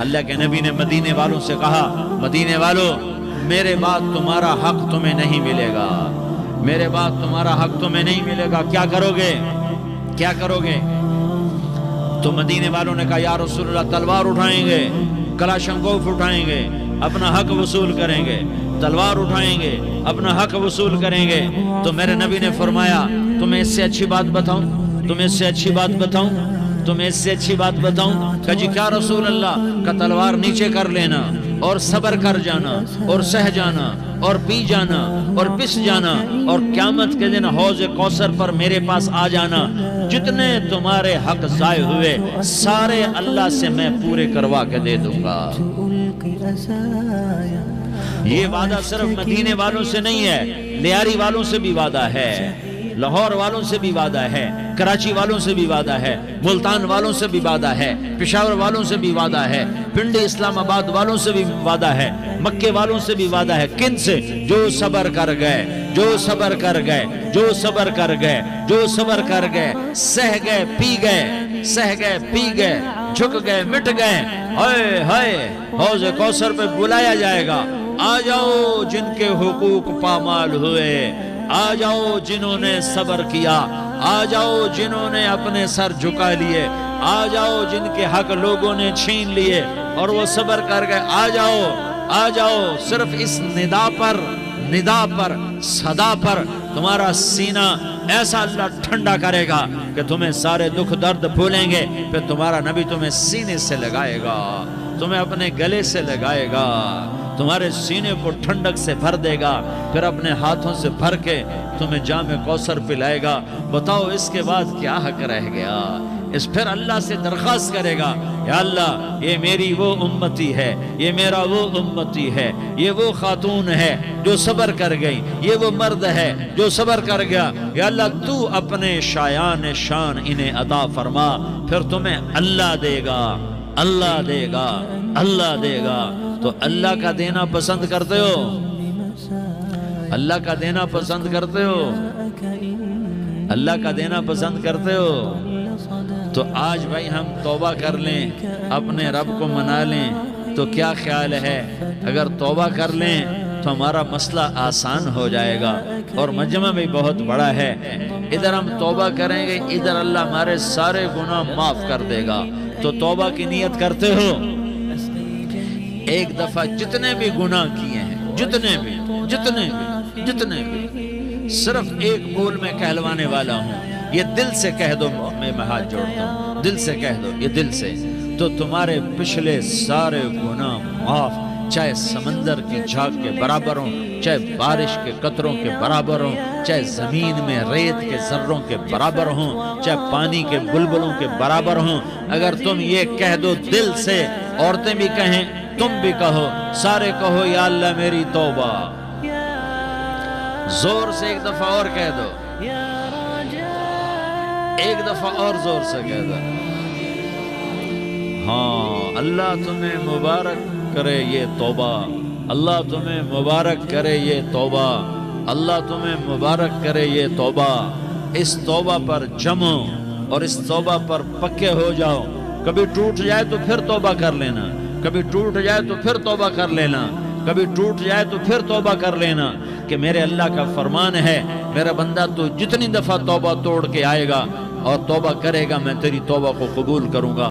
اللہ کے نبی نے مدینے والوں سے کہا، مدینے والوں میرے بعد تمہارا حق تمہیں نہیں ملے گا، میرے بعد تمہارا حق تمہیں نہیں ملے گا، کیا کرو گے؟ کیا کرو گے؟ تو مدینے والوں نے کہا یا رسول اللہ تلوار اٹھائیں گے، کلاشنکوف اٹھائیں گے، اپنا حق وصول کریں گے، تلوار اٹھائیں گے، اپنا حق وصول کریں گے۔ تو میرے نبی نے فرمایا تمہیں اس سے اچھی بات بتاؤں، تمہیں اس سے اچھی بات بتاؤں، تمہیں اس سے اچھی بات بتاؤں؟ کہ جی کیا رسول اللہ؟ کہ تلوار نیچے کر لینا اور صبر کر جانا اور سہ جانا اور پی جانا اور پس جانا اور قیامت کے دن حوض کوثر پر میرے پاس آ جانا، جتنے تمہارے حق ضائع ہوئے سارے اللہ سے میں پورے کروا کے دے دوں گا۔ یہ وعدہ صرف مدینے والوں سے نہیں ہے، لیاری والوں سے بھی وعدہ ہے، لاہور والوں سے بھی وعدہ ہے، کراچی والوں سے بھی وعدہ ہے، ملتان والوں سے بھی وعدہ ہے، پشاور والوں سے بھی وعدہ ہے، پنڈی اسلام آباد والوں سے بھی وعدہ ہے، مکے والوں سے بھی وعدہ ہے۔ کن سے؟ جو صبر کر گئے، جو صبر کر گئے، جو صبر کر گئے، جو صبر کر گئے، سہ گئے پی گئے، سہ گئے پی گئے، جھک گئے مٹ گئے، ہائے ہائے حوض کوثر پہ بلایا جائے گا، آ جاؤ جن کے حقوق پامال ہوئے، آ جاؤ جنہوں نے صبر کیا، آ جاؤ جنہوں نے اپنے سر جھکا لیے، آ جاؤ جن کے حق لوگوں نے چھین لیے اور وہ صبر کر گئے، آ جاؤ آ جاؤ۔ صرف اس ندا پر صدا پر تمہارا سینہ ایسا اللہ ٹھنڈا کرے گا کہ تمہیں سارے دکھ درد بھولیں گے، پھر تمہارا نبی تمہیں سینے سے لگائے گا، تمہیں اپنے گلے سے لگائے گا، تمہارے سینے کو ٹھنڈک سے بھر دے گا، پھر اپنے ہاتھوں سے بھر کے تمہیں جام کوثر پلائے گا۔ بتاؤ اس کے بعد کیا حق رہ گیا؟ اس پھر اللہ سے درخواست کرے گا، یا اللہ یہ میری وہ امتی ہے، یہ میرا وہ امتی ہے، یہ وہ خاتون ہے جو صبر کر گئی، یہ وہ مرد ہے جو صبر کر گیا، یا اللہ تو اپنے شایان شان انہیں عطا فرما، پھر تمہیں اللہ دے گا، اللہ دے گا، اللہ دے گا۔ تو اللہ کا دینا پسند کرتے ہو؟ اللہ کا دینا پسند کرتے ہو؟ اللہ کا دینا پسند کرتے ہو؟ تو آج بھائی ہم توبہ کر لیں، اپنے رب کو منا لیں، تو کیا خیال ہے اگر توبہ کر لیں تو ہمارا مسئلہ آسان ہو جائے گا، اور مجمع بھی بہت بڑا ہے، ادھر ہم توبہ کریں گے، ادھر اللہ ہمارے سارے گناہ معاف کر دے گا۔ تو توبہ کی نیت کرتے ہو؟ ایک دفعہ جتنے بھی گناہ کیے ہیں، جتنے بھی صرف ایک بول میں کہلوانے والا ہوں، یہ دل سے کہہ دو، میں ہاتھ جوڑتا ہوں، دل سے کہہ دو، یہ دل سے، تو تمہارے پچھلے سارے گناہ معاف، چاہے سمندر کی جھاگ کے برابر ہوں، چاہے بارش کے قطروں کے برابر ہوں، چاہے زمین میں ریت کے ذروں کے برابر ہوں، چاہے پانی کے بلبلوں کے برابر ہوں۔ اگر تم یہ کہہ دو دل سے، عورتیں بھی کہیں، تم بھی کہو، سارے کہو یا اللہ میری توبہ، زور سے ایک دفعہ اور کہہ دو، ایک دفعہ اور زور سے کہہ دو۔ ہاں، اللہ تمہیں مبارک کرے یہ توبہ، اللہ تمہیں مبارک کرے یہ توبہ، اللہ تمہیں مبارک کرے یہ توبہ۔ اس توبہ پر جمو اور اس توبہ پر پکے ہو جاؤ۔ کبھی ٹوٹ جائے تو پھر توبہ کر لینا، کبھی ٹوٹ جائے تو پھر توبہ کر لینا، کبھی ٹوٹ جائے تو پھر توبہ کر لینا، کہ میرے اللہ کا فرمان ہے، میرا بندہ تو جتنی دفعہ توبہ توڑ کے آئے گا اور توبہ کرے گا، میں تیری توبہ کو قبول کروں گا۔